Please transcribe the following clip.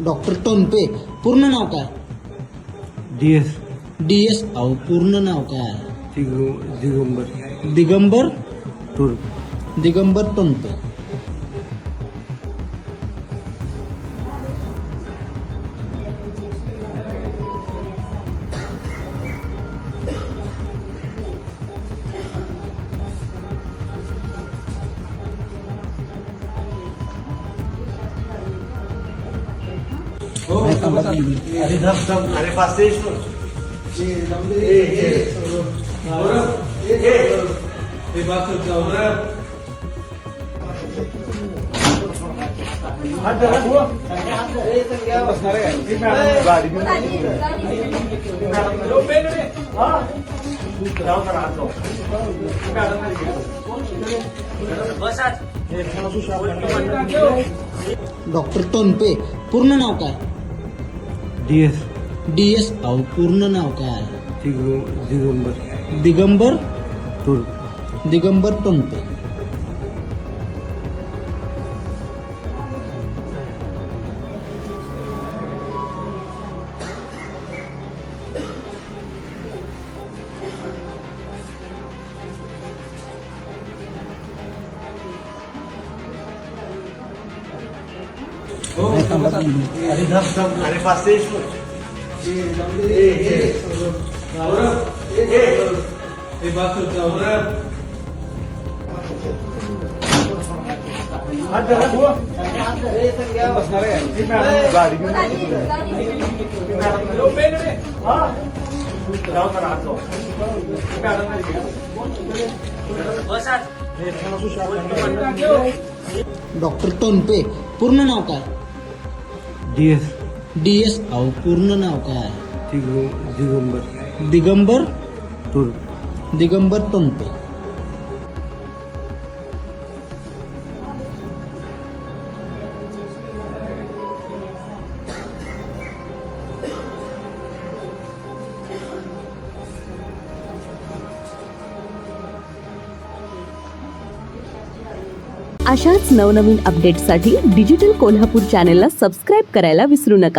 Doctor तोनपे पूर्ण नाव काय? DS DS अहो पूर्ण नाव काय? दिगंबर दिगंबर टूर दिगंबर तोनपे. अरे पाचशे डॉक्टर तोनपे पूर्ण नाव काय? DS अहो पूर्ण नाव काय? दिगंबर दिगंबर टूर दिगंबर तोनपे. अरे पाचशे डॉक्टर तोनपे पूर्ण नाव काय? DS अहो पूर्ण नाव काय? दिगंबर दिगंबर टूर दिगंबर तोनपे. अशाच नवनवीन अपडेट्ससाठी डिजिटल कोल्हापूर चॅनेलला सबस्क्राईब करायला विसरू नका.